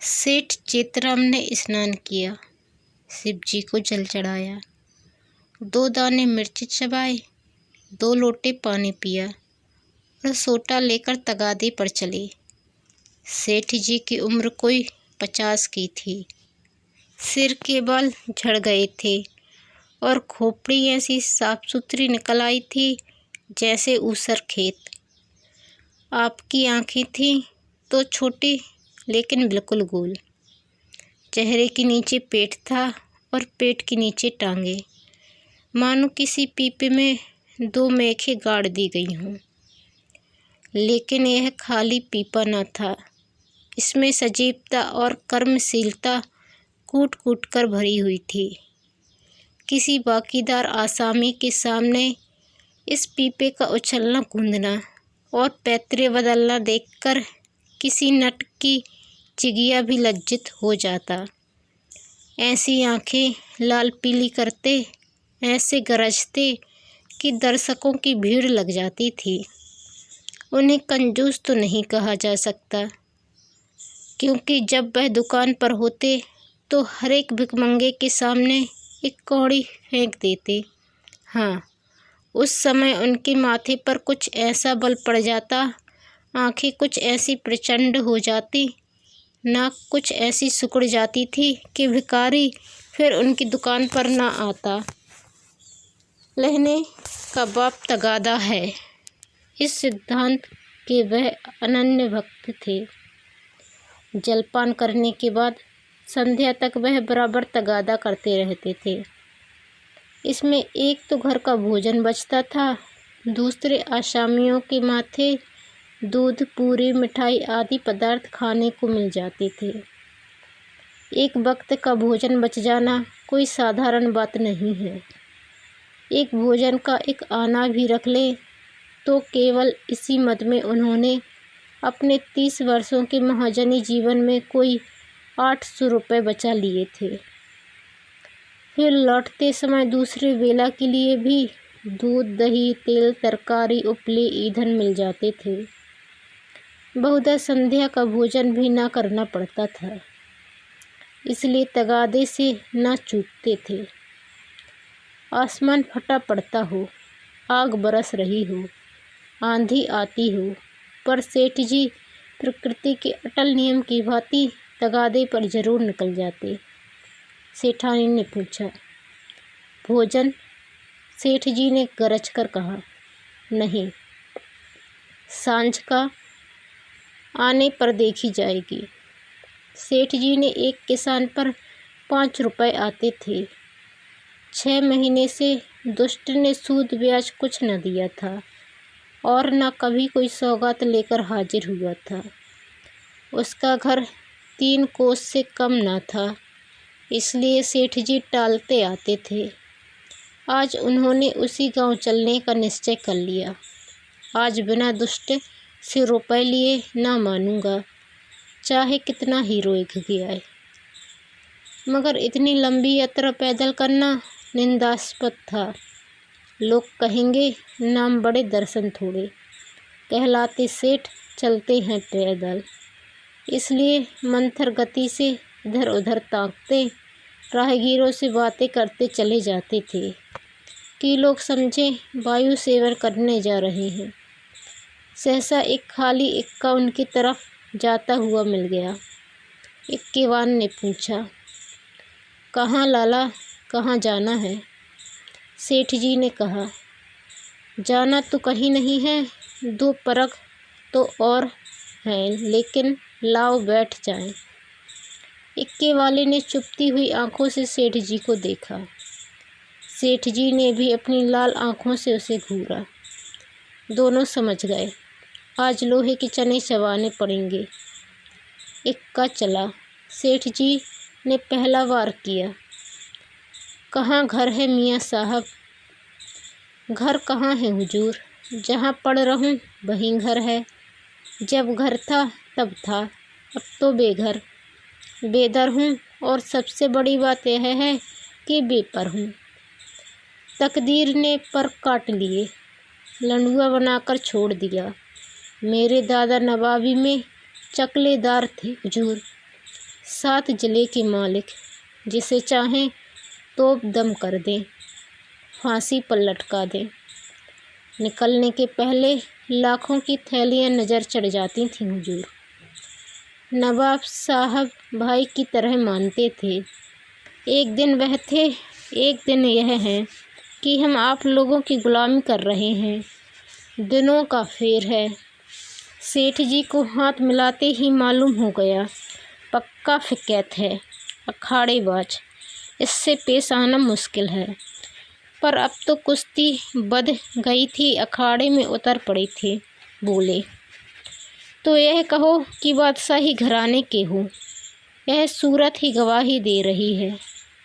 सेठ चेतराम ने स्नान किया, शिव जी को जल चढ़ाया, 2 दाने मिर्च चबाए, 2 लोटे पानी पिया और सोटा लेकर तगादे पर चले। सेठ जी की उम्र कोई 50 की थी। सिर के बाल झड़ गए थे और खोपड़ी ऐसी साफ सुथरी निकल आई थी जैसे ऊसर खेत। आपकी आंखें थीं तो छोटी लेकिन बिल्कुल गोल। चेहरे के नीचे पेट था और पेट के नीचे टांगे, मानो किसी पीपे में 2 मेखें गाड़ दी गई हों। लेकिन यह खाली पीपा न था, इसमें सजीवता और कर्मशीलता कूट कूट कर भरी हुई थी। किसी बाकीदार आसामी के सामने इस पीपे का उछलना कूदना और पैतरे बदलना देखकर किसी नट की चिगिया भी लज्जित हो जाता। ऐसी आंखें लाल पीली करते, ऐसे गरजते कि दर्शकों की भीड़ लग जाती थी। उन्हें कंजूस तो नहीं कहा जा सकता, क्योंकि जब वह दुकान पर होते तो हर एक भिखमंगे के सामने एक कौड़ी फेंक देते। हाँ, उस समय उनके माथे पर कुछ ऐसा बल पड़ जाता, आंखें कुछ ऐसी प्रचंड हो जाती, नाक कुछ ऐसी सिकुड़ जाती थी कि भिखारी फिर उनकी दुकान पर न आता। लहने का बाप तगादा है, इस सिद्धांत के वह अनन्य भक्त थे। जलपान करने के बाद संध्या तक वह बराबर तगादा करते रहते थे। इसमें एक तो घर का भोजन बचता था, दूसरे आसामियों के माथे दूध, पूरी, मिठाई आदि पदार्थ खाने को मिल जाते थे। एक वक्त का भोजन बच जाना कोई साधारण बात नहीं है। एक भोजन का एक आना भी रख ले तो केवल इसी मद में उन्होंने अपने 30 वर्षों के महाजनी जीवन में कोई 800 रुपये बचा लिए थे। फिर लौटते समय दूसरे बेला के लिए भी दूध, दही, तेल, तरकारी, उपले, ईंधन मिल जाते थे। बहुधा संध्या का भोजन भी ना करना पड़ता था, इसलिए तगादे से ना चूकते थे। आसमान फटा पड़ता हो, आग बरस रही हो, आंधी आती हो, पर सेठ जी प्रकृति के अटल नियम की भांति तगादे पर जरूर निकल जाते। सेठानी ने पूछा, भोजन? सेठ जी ने गरज कर कहा, नहीं, सांझ का आने पर देखी जाएगी। सेठ जी ने एक किसान पर 5 रुपये आते थे। 6 महीने से दुष्ट ने सूद ब्याज कुछ न दिया था और न कभी कोई सौगात लेकर हाजिर हुआ था। उसका घर 3 कोस से कम न था, इसलिए सेठ जी टालते आते थे। आज उन्होंने उसी गांव चलने का निश्चय कर लिया। आज बिना दुष्ट से रुपए लिए ना मानूंगा, चाहे कितना ही रोएग आए। मगर इतनी लंबी यात्रा पैदल करना निंदास्पद था। लोग कहेंगे नाम बड़े दर्शन थोड़े, कहलाते सेठ, चलते हैं पैदल। इसलिए मंथर गति से इधर उधर ताकते, राहगीरों से बातें करते चले जाते थे कि लोग समझें वायु सेवन करने जा रहे हैं। सहसा एक खाली इक्का उनकी तरफ जाता हुआ मिल गया। इक्केवान ने पूछा, कहाँ लाला, कहाँ जाना है? सेठ जी ने कहा, जाना तो कहीं नहीं है, 2 परख तो और हैं, लेकिन लाओ बैठ जाएं। इक्के वाले ने चुपती हुई आंखों से सेठ जी को देखा। सेठ जी ने भी अपनी लाल आंखों से उसे घूरा। दोनों समझ गए, आज लोहे के चने चबाने पड़ेंगे। इक्का चला। सेठ जी ने पहला वार किया, कहाँ घर है मियाँ साहब? घर कहाँ है हुजूर, जहाँ पड़ रहूं वहीं घर है। जब घर था तब था, अब तो बेघर बेदर हूँ, और सबसे बड़ी बात यह है कि बेपर हूँ। तकदीर ने पर काट लिए, लंडुआ बनाकर छोड़ दिया। मेरे दादा नवाबी में चकलेदार थे हुजूर, 7 जिले के मालिक, जिसे चाहें तोप दम कर दें, फांसी पर लटका दें। निकलने के पहले लाखों की थैलियां नज़र चढ़ जाती थीं हुजूर। नवाब साहब भाई की तरह मानते थे। एक दिन वह थे, एक दिन यह है कि हम आप लोगों की गुलामी कर रहे हैं। दिनों का फेर है। सेठ जी को हाथ मिलाते ही मालूम हो गया, पक्का फिकैत है, अखाड़ेबाज, इससे पेश आना मुश्किल है। पर अब तो कुश्ती बध गई थी, अखाड़े में उतर पड़े थे। बोले, तो यह कहो कि बादशाही घराने के हो। यह सूरत ही गवाही दे रही है।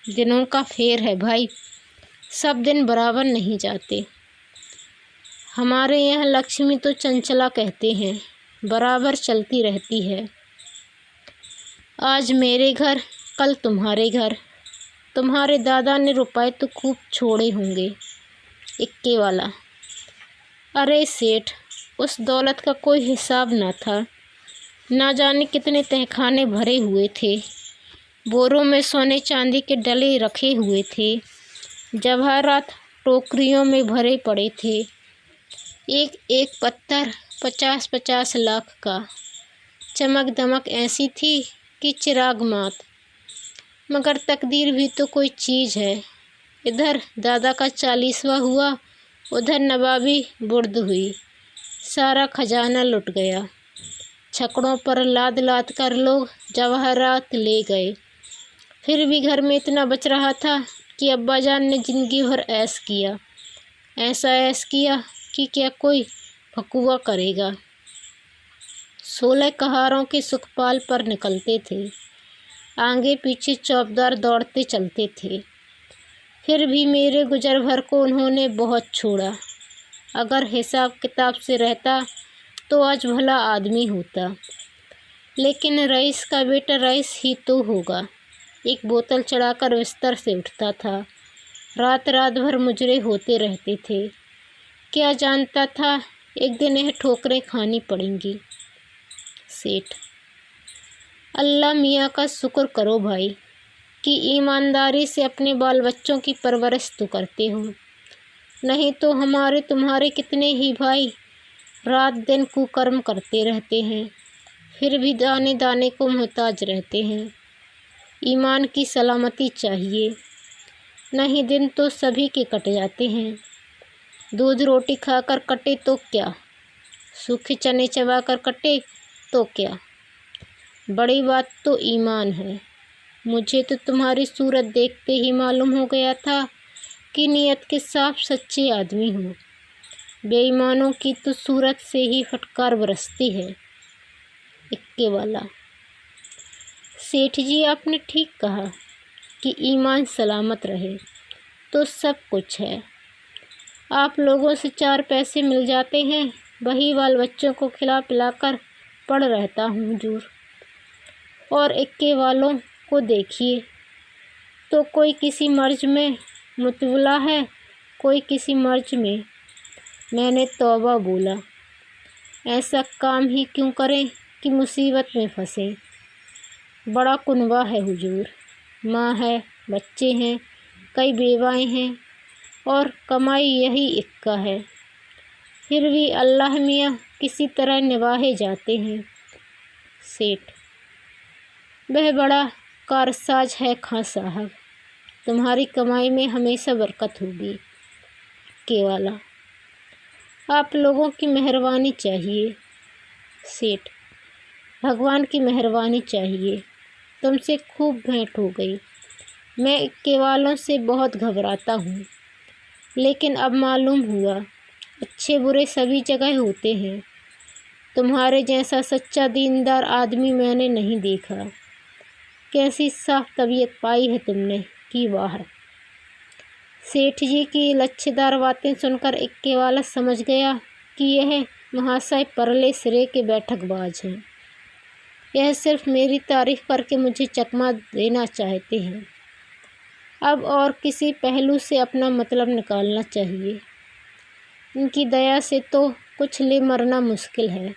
दिनों का फेर है भाई, सब दिन बराबर नहीं जाते। हमारे यहाँ लक्ष्मी तो चंचला कहते हैं, बराबर चलती रहती है। आज मेरे घर, कल तुम्हारे घर। तुम्हारे दादा ने रुपए तो खूब छोड़े होंगे। इक्के वाला, अरे सेठ, उस दौलत का कोई हिसाब ना था। ना जाने कितने तहखाने भरे हुए थे। बोरों में सोने चांदी के डले रखे हुए थे। जवाहरात टोकरियों में भरे पड़े थे। एक एक पत्थर 50-50 लाख का। चमक दमक ऐसी थी कि चिराग मात। मगर तकदीर भी तो कोई चीज़ है। इधर दादा का 40वां हुआ, उधर नवाबी बुर्द हुई। सारा खजाना लुट गया। छकड़ों पर लाद लाद कर लोग जवाहरात ले गए। फिर भी घर में इतना बच रहा था कि अब्बाजान ने ज़िंदगी भर ऐश किया। ऐसा ऐश किया कि क्या कोई फकुआ करेगा। 16 कहारों के सुखपाल पर निकलते थे। आगे पीछे चौबदार दौड़ते चलते थे। फिर भी मेरे गुजर भर को उन्होंने बहुत छोड़ा। अगर हिसाब किताब से रहता तो आज भला आदमी होता। लेकिन रईस का बेटा रईस ही तो होगा। एक बोतल चढ़ाकर बिस्तर से उठता था। रात रात भर मुजरे होते रहते थे। क्या जानता था एक दिन यह ठोकरें खानी पड़ेंगी। सेठ, अल्लाह मियाँ का शुक्र करो भाई कि ईमानदारी से अपने बाल बच्चों की परवरिश तो करते हो। नहीं तो हमारे तुम्हारे कितने ही भाई रात दिन कुकर्म करते रहते हैं, फिर भी दाने दाने को मोहताज रहते हैं। ईमान की सलामती चाहिए, नहीं दिन तो सभी के कट जाते हैं। दूध रोटी खाकर कटे तो क्या, सूखे चने चबाकर कटे तो क्या। बड़ी बात तो ईमान है। मुझे तो तुम्हारी सूरत देखते ही मालूम हो गया था कि नीयत के साफ सच्चे आदमी हो। बेईमानों की तो सूरत से ही फटकार बरसती है। इक्के वाला, सेठ जी आपने ठीक कहा कि ईमान सलामत रहे तो सब कुछ है। आप लोगों से 4 पैसे मिल जाते हैं, वही बाल बच्चों को खिला पिलाकर पड़ रहता हूँ हुजूर। और इक्के वालों को देखिए तो कोई किसी मर्ज में मुतवला है, कोई किसी मर्ज में। मैंने तौबा बोला, ऐसा काम ही क्यों करें कि मुसीबत में फंसें। बड़ा कुनबा है हुजूर, माँ है, बच्चे हैं, कई बेवाएँ हैं और कमाई यही इक्का है। फिर भी अल्लाह मियाँ किसी तरह निभाए जाते हैं। सेठ, वह बड़ा कारसाज है खां साहब, तुम्हारी कमाई में हमेशा बरकत होगी। केवाला, आप लोगों की मेहरबानी चाहिए। सेठ, भगवान की मेहरबानी चाहिए। तुमसे खूब भेंट हो गई। मैं इक्के वालों से बहुत घबराता हूँ, लेकिन अब मालूम हुआ अच्छे बुरे सभी जगह होते हैं। तुम्हारे जैसा सच्चा दीनदार आदमी मैंने नहीं देखा। कैसी साफ तबीयत पाई है तुमने कि वाह। सेठ जी की लच्छेदार बातें सुनकर इक्के वाला समझ गया कि यह महाशय परले सिरे के बैठकबाज हैं। यह सिर्फ मेरी तारीफ करके मुझे चकमा देना चाहते हैं। अब और किसी पहलू से अपना मतलब निकालना चाहिए। इनकी दया से तो कुछ ले मरना मुश्किल है।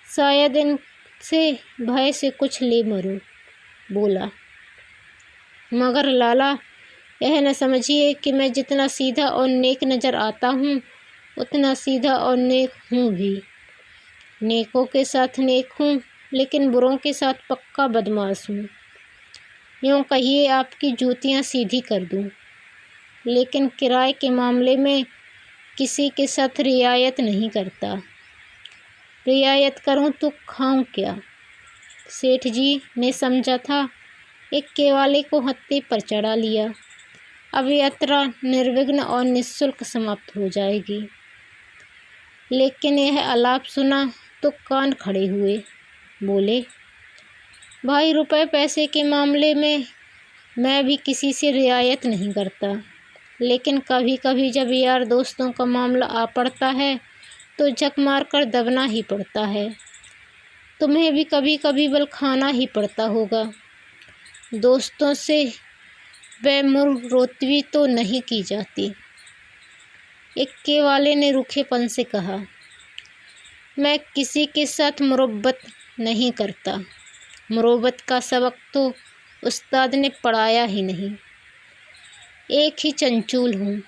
शायद इनसे भय से कुछ ले मरूं। बोला, मगर लाला, यह न समझिए कि मैं जितना सीधा और नेक नज़र आता हूँ उतना सीधा और नेक हूँ भी। नेकों के साथ नेक हूँ, लेकिन बुरों के साथ पक्का बदमाश हूँ। यूँ कहिए आपकी जूतियाँ सीधी कर दूँ, लेकिन किराए के मामले में किसी के साथ रियायत नहीं करता। रियायत करूँ तो खाऊं क्या? सेठ जी ने समझा था एक केवाले को हत्थे पर चढ़ा लिया, अब यात्रा निर्विघ्न और निःशुल्क समाप्त हो जाएगी। लेकिन यह आलाप सुना तो कान खड़े हुए। बोले, भाई, रुपए पैसे के मामले में मैं भी किसी से रियायत नहीं करता, लेकिन कभी कभी जब यार दोस्तों का मामला आ पड़ता है तो झक मार कर दबना ही पड़ता है। तुम्हें भी कभी कभी बल खाना ही पड़ता होगा। दोस्तों से बेमुरौवती तो नहीं की जाती। इक्के वाले ने रूखेपन से कहा, मैं किसी के साथ मुरब्बत नहीं करता। मुरब्बत का सबक तो उस्ताद ने पढ़ाया ही नहीं। एक ही चंचूल हूँ,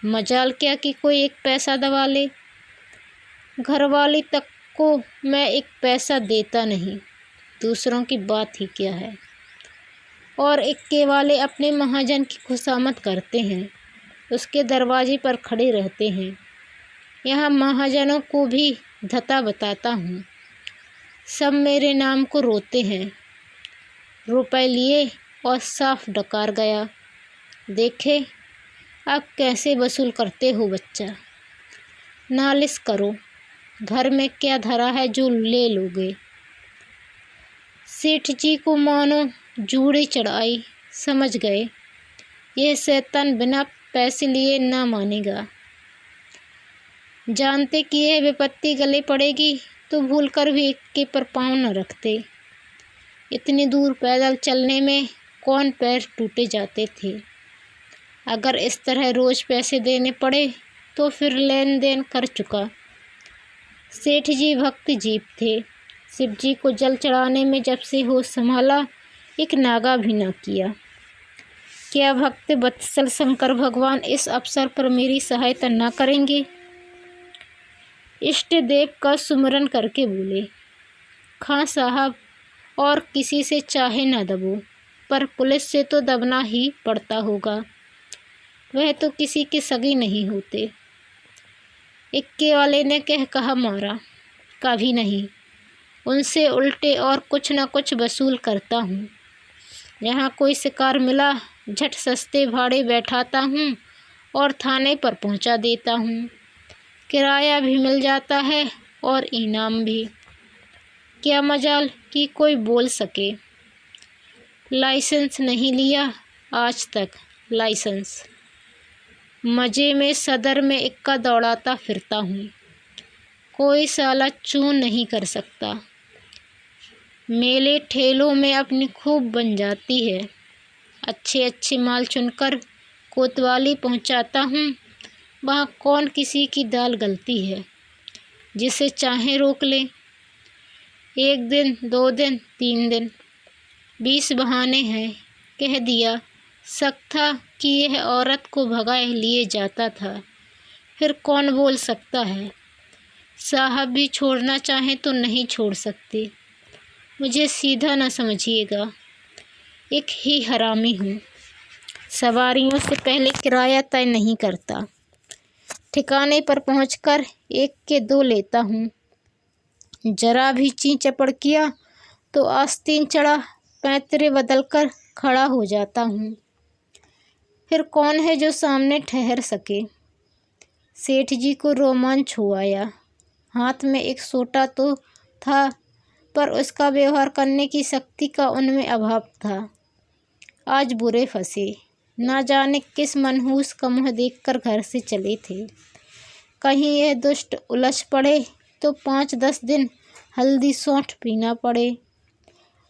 मजाल क्या कि कोई एक पैसा दबा ले। घरवाली तक को मैं एक पैसा देता नहीं, दूसरों की बात ही क्या है। और इक्के वाले अपने महाजन की खुशामद करते हैं, उसके दरवाजे पर खड़े रहते हैं। यहाँ महाजनों को भी धता बताता हूँ, सब मेरे नाम को रोते हैं। रुपए लिए और साफ डकार गया। देखे आप कैसे वसूल करते हो बच्चा। नालिश करो, घर में क्या धरा है जो ले लोगे। सेठ जी को मानो जूड़े चढ़ाई, समझ गए यह शैतान बिना पैसे लिए ना मानेगा। जानते कि यह विपत्ति गले पड़ेगी तो भूलकर भी इक्के पर पाँव न रखते। इतनी दूर पैदल चलने में कौन पैर टूटे जाते थे। अगर इस तरह रोज़ पैसे देने पड़े तो फिर लेन देन कर चुका। सेठ जी भक्त जीव थे। शिव जी को जल चढ़ाने में जब से होश संभाला एक नागा भी न किया। क्या भक्त वत्सल शंकर भगवान इस अवसर पर मेरी सहायता न करेंगे? इष्ट देव का सुमरन करके बोले, खां साहब, और किसी से चाहे न दबो, पर पुलिस से तो दबना ही पड़ता होगा। वह तो किसी के सगे नहीं होते। इक्के वाले ने कहा मारा, कभी नहीं। उनसे उल्टे और कुछ न कुछ वसूल करता हूँ। जहाँ कोई शिकार मिला झट सस्ते भाड़े बैठाता हूँ और थाने पर पहुँचा देता हूँ। किराया भी मिल जाता है और इनाम भी। क्या मजाल कि कोई बोल सके। लाइसेंस नहीं लिया आज तक, लाइसेंस। मज़े में सदर में इक्का दौड़ाता फिरता हूँ, कोई साला चूं नहीं कर सकता। मेले ठेलों में अपनी खूब बन जाती है। अच्छे अच्छे माल चुनकर कोतवाली पहुँचाता हूँ। वहाँ कौन किसी की दाल गलती है, जिसे चाहे रोक ले। 1 दिन 2 दिन 3 दिन 20 बहाने हैं। कह दिया शक था कि यह औरत को भगाए लिए जाता था, फिर कौन बोल सकता है। साहब भी छोड़ना चाहें तो नहीं छोड़ सकते। मुझे सीधा न समझिएगा, एक ही हरामी हूँ। सवारियों से पहले किराया तय नहीं करता। ठिकाने पर पहुंचकर 1 के 2 लेता हूँ। जरा भी ची चपड़ किया तो आस्तीन चढ़ा पैंतरे बदल कर खड़ा हो जाता हूँ। फिर कौन है जो सामने ठहर सके। सेठ जी को रोमांच हो आया। हाथ में एक सोटा तो था, पर उसका व्यवहार करने की शक्ति का उनमें अभाव था। आज बुरे फंसे। ना जाने किस मनहूस का मुँह देखकर घर से चले थे। कहीं यह दुष्ट उलझ पड़े तो 5-10 दिन हल्दी सौंठ पीना पड़े।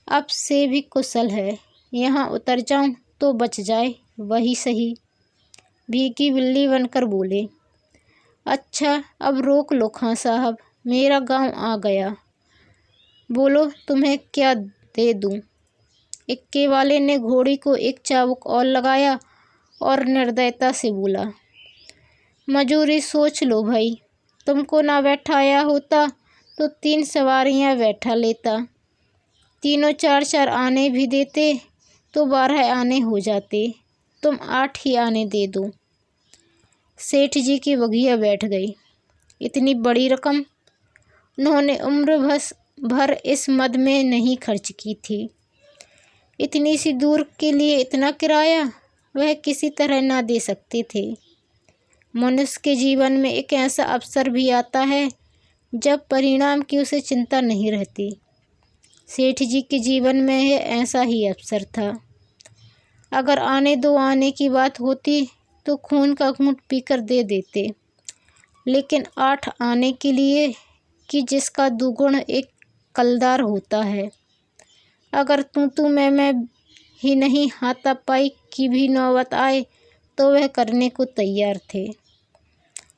अब से भी कुशल है, यहाँ उतर जाऊं तो बच जाए, वही सही। भीगी बिल्ली बनकर बोले, अच्छा अब रोक लो खां साहब, मेरा गांव आ गया। बोलो तुम्हें क्या दे दूं। इक्के वाले ने घोड़ी को एक चाबुक और लगाया और निर्दयता से बोला, मजूरी सोच लो भाई, तुमको ना बैठाया होता तो 3 सवारियां बैठा लेता, तीनों 4-4 आने भी देते तो 12 आने हो जाते, तुम 8 ही आने दे दो। सेठ जी की बगिया बैठ गई। इतनी बड़ी रकम उन्होंने उम्र भर इस मद में नहीं खर्च की थी। इतनी सी दूर के लिए इतना किराया वह किसी तरह ना दे सकते थे। मनुष्य के जीवन में एक ऐसा अवसर भी आता है जब परिणाम की उसे चिंता नहीं रहती। सेठ जी के जीवन में यह ऐसा ही अवसर था। अगर आने दो आने की बात होती तो खून का घूंट पीकर दे देते, लेकिन 8 आने के लिए कि जिसका दुगुण एक कलदार होता है। अगर तू मैं ही नहीं, हाथापाई की भी नौबत आए तो वह करने को तैयार थे।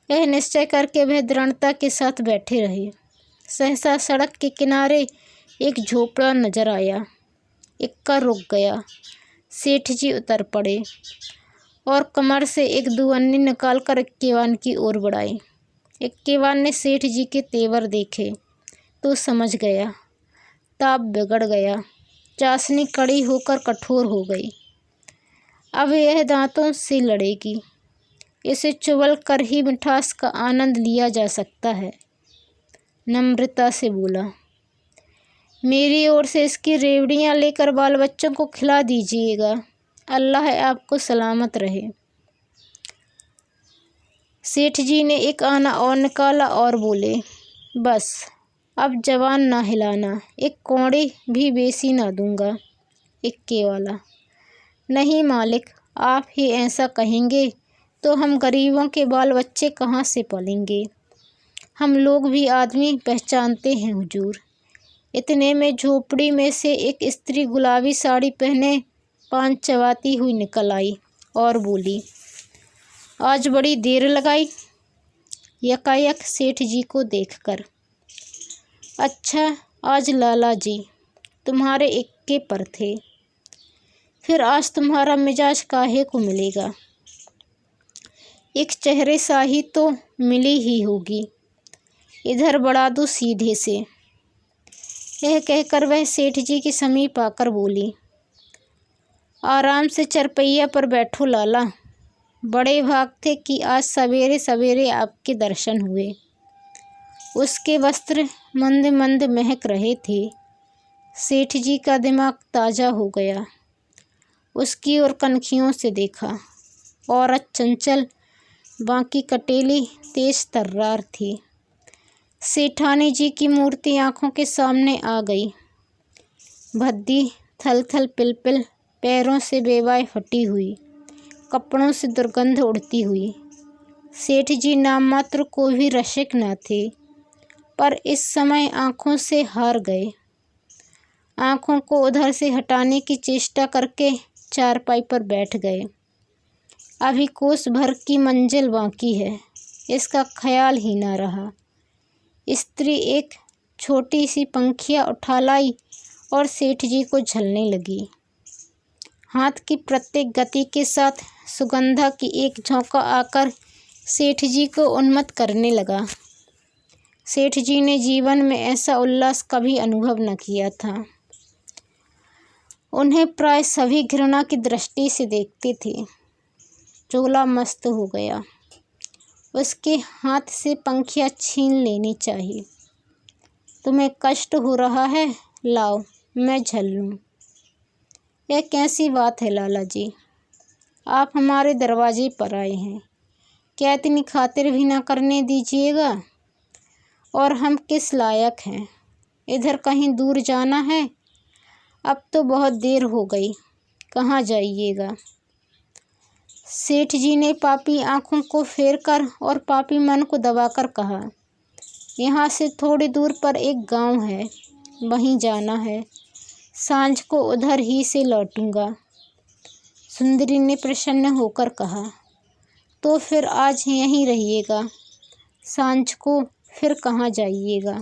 यह निश्चय करके वह दृढ़ता के साथ बैठे रहे। सहसा सड़क के किनारे एक झोपड़ा नजर आया। इक्का रुक गया। सेठ जी उतर पड़े और कमर से एक दुअन्नी निकालकर इक्केवान की ओर बढ़ाई। इक्केवान ने सेठ जी के तेवर देखे तो समझ गया, ताप बिगड़ गया। चाशनी कड़ी होकर कठोर हो गई। अब यह दांतों से लड़ेगी। इसे चुबल कर ही मिठास का आनंद लिया जा सकता है। नम्रता से बोला, मेरी ओर से इसकी रेवड़ियाँ लेकर बाल बच्चों को खिला दीजिएगा। अल्लाह आपको सलामत रहे। सेठ जी ने एक आना और निकाला और बोले, बस अब जवान ना हिलाना, एक कौड़ी भी बेसी ना दूंगा। इक्के वाला, नहीं मालिक, आप ही ऐसा कहेंगे तो हम गरीबों के बाल बच्चे कहाँ से पलेंगे। हम लोग भी आदमी पहचानते हैं हुजूर। इतने में झोपड़ी में से एक स्त्री गुलाबी साड़ी पहने पान चबाती हुई निकल आई और बोली, आज बड़ी देर लगाई। यकायक सेठ जी को देखकर, अच्छा आज लाला जी तुम्हारे इक्के पर थे, फिर आज तुम्हारा मिजाज काहे को मिलेगा। एक चेहरे साही तो मिली ही होगी, इधर बढ़ा दो सीधे से। यह कहकर वह सेठ जी के समीप आकर बोली, आराम से चरपैया पर बैठो लाला। बड़े भाग थे कि आज सवेरे सवेरे आपके दर्शन हुए। उसके वस्त्र मंद मंद महक रहे थे। सेठ जी का दिमाग ताज़ा हो गया। उसकी ओर कनखियों से देखा। औरत चंचल, बाकी कटेली, तेज तर्रार थी। सेठानी जी की मूर्ति आंखों के सामने आ गई। भद्दी, थल थल पिलपिल, पैरों से बेवाय फटी हुई, कपड़ों से दुर्गंध उड़ती हुई। सेठ जी नाम मात्र को भी रसिक न थे, पर इस समय आंखों से हार गए। आंखों को उधर से हटाने की चेष्टा करके चारपाई पर बैठ गए। अभी कोस भर की मंजिल बाकी है, इसका ख्याल ही ना रहा। स्त्री एक छोटी सी पंखिया उठा लाई और सेठ जी को झलने लगी। हाथ की प्रत्येक गति के साथ सुगंधा की एक झोंका आकर सेठ जी को उन्मत्त करने लगा। सेठ जी ने जीवन में ऐसा उल्लास कभी अनुभव न किया था। उन्हें प्राय सभी घृणा की दृष्टि से देखते थे। चोला मस्त हो गया। उसके हाथ से पंखिया छीन लेनी चाहिए। तुम्हें कष्ट हो रहा है, लाओ मैं झल लूँ। यह कैसी बात है लाला जी, आप हमारे दरवाजे पर आए हैं, क्या इतनी खातिर भी ना करने दीजिएगा। और हम किस लायक हैं, इधर कहीं दूर जाना है। अब तो बहुत देर हो गई, कहाँ जाइएगा। सेठ जी ने पापी आंखों को फेरकर और पापी मन को दबाकर कहा, यहाँ से थोड़ी दूर पर एक गांव है, वहीं जाना है। सांझ को उधर ही से लौटूंगा। सुंदरी ने प्रसन्न होकर कहा, तो फिर आज यहीं रहिएगा, सांझ को फिर कहाँ जाइएगा।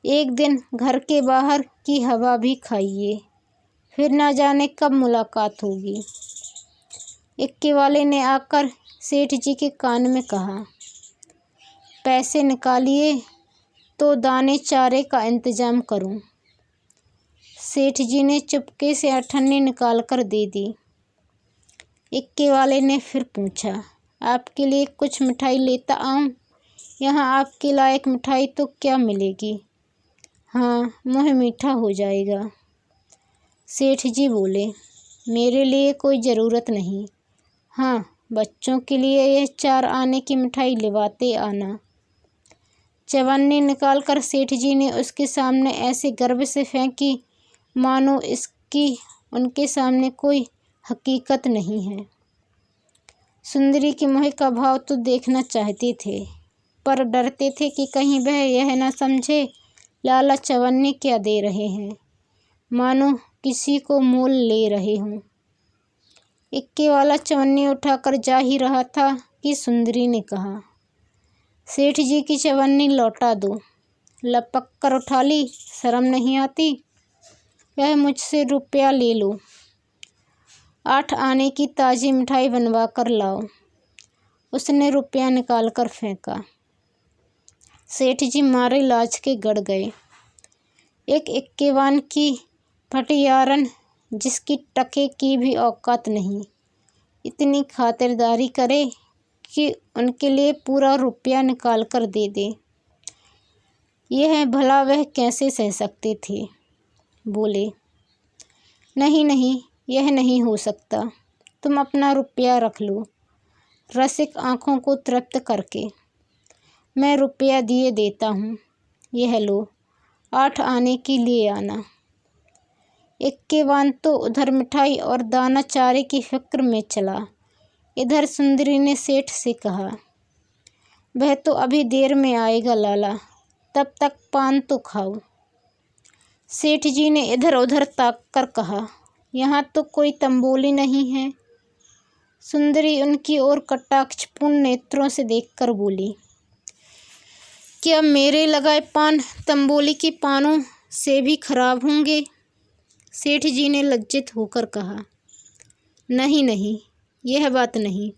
एक दिन घर के बाहर की हवा भी खाइए, फिर ना जाने कब मुलाकात होगी। इक्के वाले ने आकर सेठ जी के कान में कहा, पैसे निकालिए तो दाने चारे का इंतजाम करूं। सेठ जी ने चुपके से 8 निकाल कर दे दी। इक्के वाले ने फिर पूछा, आपके लिए कुछ मिठाई लेता आऊं? यहाँ आपके लायक मिठाई तो क्या मिलेगी। हाँ, मुँह मीठा हो जाएगा। सेठ जी बोले, मेरे लिए कोई ज़रूरत नहीं। हाँ, बच्चों के लिए यह 4 आने की मिठाई लिवाते आना। चवन्नी निकालकर सेठ जी ने उसके सामने ऐसे गर्व से फेंकी मानो इसकी उनके सामने कोई हकीकत नहीं है। सुंदरी के मुँह का भाव तो देखना चाहते थे, पर डरते थे कि कहीं वह यह न समझे लाला चवन्नी क्या दे रहे हैं, मानो किसी को मोल ले रहे हों। इक्के वाला चवन्नी उठाकर जा ही रहा था कि सुंदरी ने कहा, सेठ जी की चवन्नी लौटा दो। लपक कर उठा ली, शर्म नहीं आती। वह मुझसे रुपया ले लो। 8 आने की ताज़ी मिठाई बनवा कर लाओ। उसने रुपया निकाल कर फेंका। सेठ जी मारे लाज के गड़ गए। एक इक्केवान की फटियारन जिसकी टके की भी औकात नहीं, इतनी खातिरदारी करे कि उनके लिए पूरा रुपया निकाल कर दे दे। यह भला वह कैसे सह सकते थे। बोले, नहीं नहीं, यह नहीं हो सकता। तुम अपना रुपया रख लो। रसिक आँखों को तृप्त करके, मैं रुपया दिए देता हूँ। यह लो, 8 आने की ले आना। इक्केवान तो उधर मिठाई और दाना चारे की फिक्र में चला। इधर सुंदरी ने सेठ से कहा, वह तो अभी देर में आएगा लाला, तब तक पान तो खाओ। सेठ जी ने इधर उधर ताक कर कहा, यहाँ तो कोई तंबोली नहीं है। सुंदरी उनकी ओर कटाक्षपूर्ण नेत्रों से देखकर बोली, क्या मेरे लगाए पान तंबोली के पानों से भी खराब होंगे? सेठ जी ने लज्जित होकर कहा, नहीं नहीं, यह बात नहीं।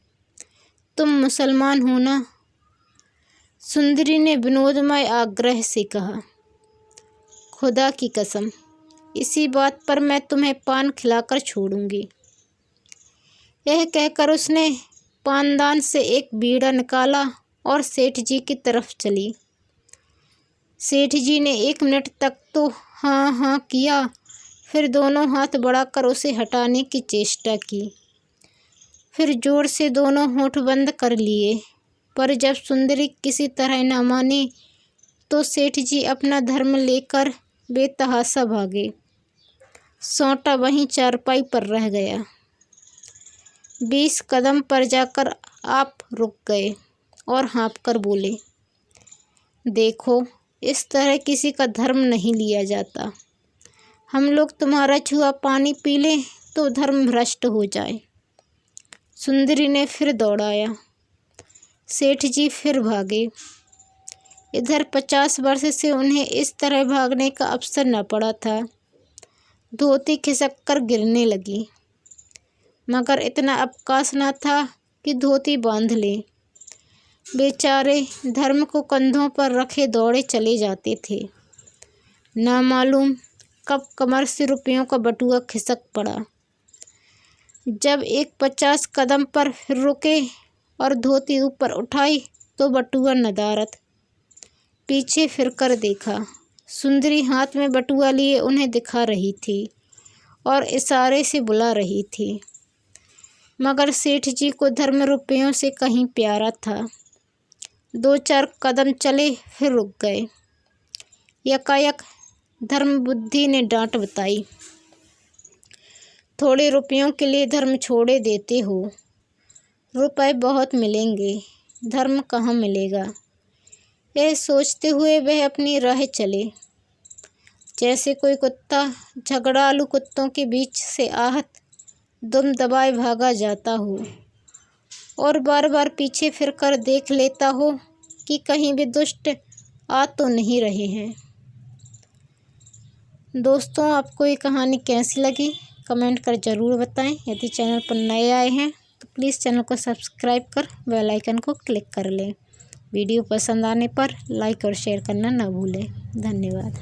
तुम मुसलमान हो ना? सुंदरी ने विनोदमय आग्रह से कहा, खुदा की कसम, इसी बात पर मैं तुम्हें पान खिलाकर छोड़ूंगी। यह कहकर उसने पानदान से एक बीड़ा निकाला और सेठ जी की तरफ चली। सेठ जी ने 1 मिनट तक तो हाँ हाँ किया, फिर दोनों हाथ बढ़ाकर उसे हटाने की चेष्टा की। फिर जोर से दोनों होंठ बंद कर लिए, पर जब सुंदरी किसी तरह न मानी तो सेठ जी अपना धर्म लेकर बेतहाशा भागे। सौंटा वहीं चारपाई पर रह गया। 20 कदम पर जाकर आप रुक गए और हाँफ कर बोले, देखो, इस तरह किसी का धर्म नहीं लिया जाता। हम लोग तुम्हारा छुआ पानी पी लें तो धर्म भ्रष्ट हो जाए। सुंदरी ने फिर दौड़ाया। सेठ जी फिर भागे। इधर 50 वर्ष से उन्हें इस तरह भागने का अवसर न पड़ा था। धोती खिसक कर गिरने लगी, मगर इतना अवकाश न था कि धोती बांध ले। बेचारे धर्म को कंधों पर रखे दौड़े चले जाते थे। ना मालूम कब कमर से रुपयों का बटुआ खिसक पड़ा। जब एक 50 कदम पर फिर रुके और धोती ऊपर उठाई तो बटुआ नदारद। पीछे फिरकर देखा, सुंदरी हाथ में बटुआ लिए उन्हें दिखा रही थी और इशारे से बुला रही थी। मगर सेठ जी को धर्म रुपयों से कहीं प्यारा था। 2-4 कदम चले, फिर रुक गए। यकायक धर्म बुद्धि ने डांट बताई, थोड़े रुपयों के लिए धर्म छोड़े देते हो। रुपए बहुत मिलेंगे, धर्म कहाँ मिलेगा। यह सोचते हुए वह अपनी राह चले। जैसे कोई कुत्ता झगड़ालू कुत्तों के बीच से आहत दुम दबाए भागा जाता हो और बार बार पीछे फिरकर देख लेता हो कि कहीं भी दुष्ट आ तो नहीं रहे हैं। दोस्तों, आपको ये कहानी कैसी लगी कमेंट कर ज़रूर बताएं। यदि चैनल पर नए आए हैं तो प्लीज़ चैनल को सब्सक्राइब कर बेल आइकन को क्लिक कर लें। वीडियो पसंद आने पर लाइक और शेयर करना ना भूलें। धन्यवाद।